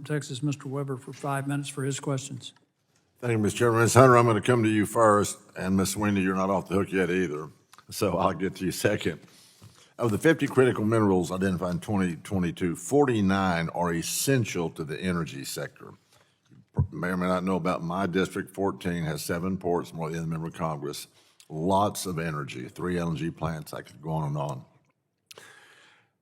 from Texas, Mr. Weber, for 5 minutes for his questions. Thank you, Mr. Chairman. Ms. Hunter, I'm going to come to you first, and Ms. Sweeney, you're not off the hook yet either, so I'll get to you second. Of the 50 critical minerals identified in 2022, 49 are essential to the energy sector. You may or may not know about my district. 14 has 7 ports, more than any member of Congress. Lots of energy, 3 LNG plants. I could go on and on.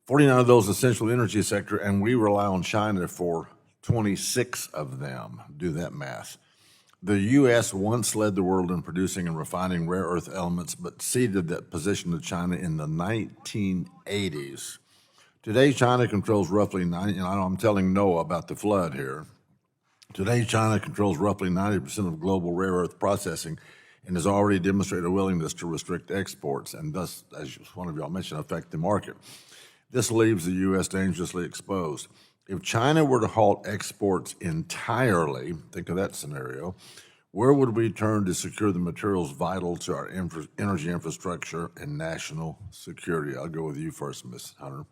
49 of those essential energy sector, and we rely on China for 26 of them. Do that math. The U.S. once led the world in producing and refining rare earth elements, but ceded that position to China in the 1980s. Today, China controls roughly 90, and I'm telling Noah about the flood here. Today, China controls roughly 90% of global rare earth processing and has already demonstrated a willingness to restrict exports and thus, as one of y'all mentioned, affect the market. This leaves the U.S. dangerously exposed. If China were to halt exports entirely, think of that scenario, where would we turn to secure the materials vital to our energy infrastructure and national security? I'll go with you first, Ms. Hunter.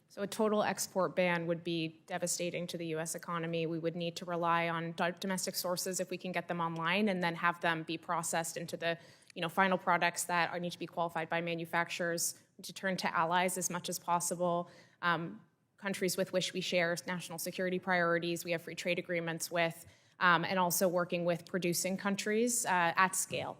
So a total export ban would be devastating to the U.S. economy. We would need to rely on domestic sources if we can get them online, and then have them be processed into the final products that need to be qualified by manufacturers, to turn to allies as much as possible. Countries with which we share national security priorities, we have free trade agreements with, and also working with producing countries at scale.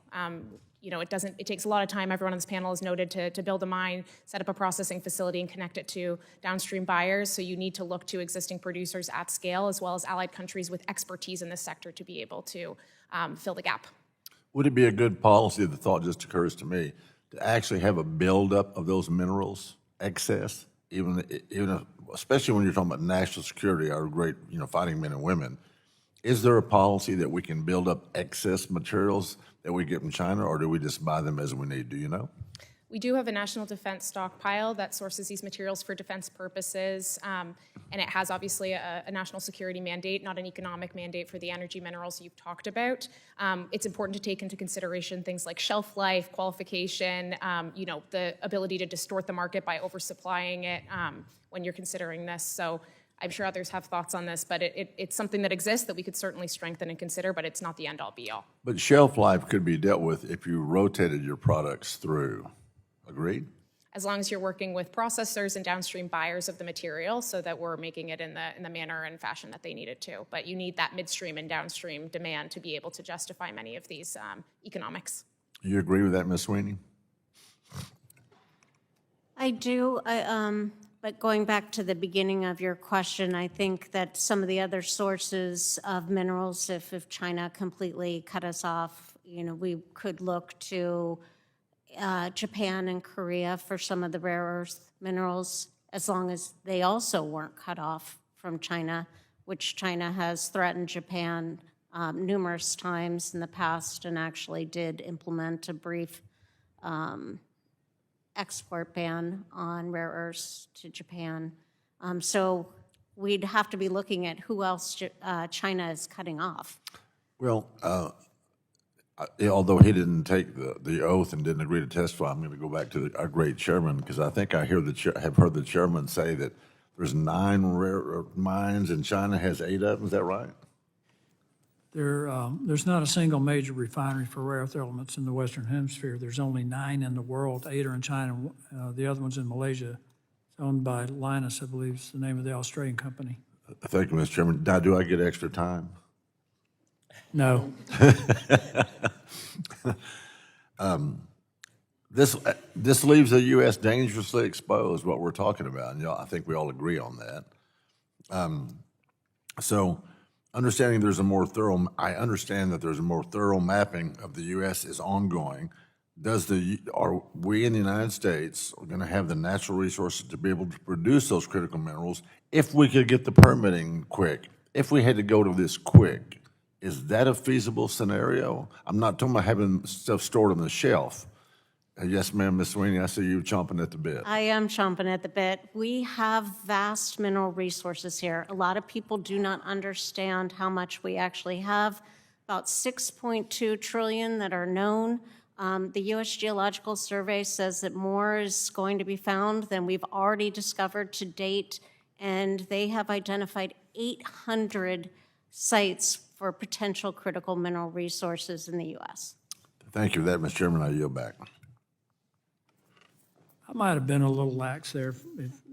It takes a lot of time, everyone on this panel has noted, to build a mine, set up a processing facility, and connect it to downstream buyers. So you need to look to existing producers at scale, as well as allied countries with expertise in this sector to be able to fill the gap. Would it be a good policy, the thought just occurs to me, to actually have a buildup of those minerals, excess, even if, especially when you're talking about national security, our great fighting men and women? Is there a policy that we can build up excess materials that we get from China, or do we just buy them as we need? Do you know? We do have a national defense stockpile that sources these materials for defense purposes, and it has obviously a national security mandate, not an economic mandate for the energy minerals you've talked about. It's important to take into consideration things like shelf life, qualification, the ability to distort the market by oversupplying it when you're considering this. So I'm sure others have thoughts on this, but it's something that exists that we could certainly strengthen and consider, but it's not the end-all be-all. But shelf life could be dealt with if you rotated your products through. Agreed? As long as you're working with processors and downstream buyers of the material so that we're making it in the manner and fashion that they need it to. But you need that midstream and downstream demand to be able to justify many of these economics. You agree with that, Ms. Sweeney? I do, but going back to the beginning of your question, I think that some of the other sources of minerals, if China completely cut us off, we could look to Japan and Korea for some of the rare earth minerals, as long as they also weren't cut off from China, which China has threatened Japan numerous times in the past and actually did implement a brief export ban on rare earths to Japan. So we'd have to be looking at who else China is cutting off. Well, although he didn't take the oath and didn't agree to testify, I'm going to go back to our great chairman, because I think I have heard the chairman say that there's 9 rare earth mines and China has 8 of them. Is that right? There's not a single major refinery for rare earth elements in the Western Hemisphere. There's only 9 in the world. 8 are in China. The other one's in Malaysia. It's owned by Linus, I believe is the name of the Australian company. Thank you, Mr. Chairman. Do I get extra time? No. This leaves the U.S. dangerously exposed, what we're talking about, and I think we all agree on that. So understanding I understand that there's a more thorough mapping of the U.S. is ongoing. Are we in the United States going to have the natural resources to be able to produce those critical minerals if we could get the permitting quick? If we had to go to this quick, is that a feasible scenario? I'm not talking about having stuff stored on the shelf. Yes, ma'am, Ms. Sweeney, I see you chomping at the bit. I am chomping at the bit. We have vast mineral resources here. A lot of people do not understand how much we actually have. About 6.2 trillion that are known. The U.S. Geological Survey says that more is going to be found than we've already discovered to date, and they have identified 800 sites for potential critical mineral resources in the U.S. Thank you for that, Mr. Chairman. I yield back. I might have been a little lax there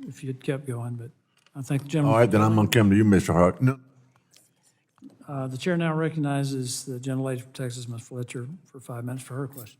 if you'd kept going, but I think the All gentleman. right, then I'm going to come to you, Mr. Hart. No, The chair now recognizes the gentlelady from Texas, Ms. Fletcher, for 5 minutes for her question.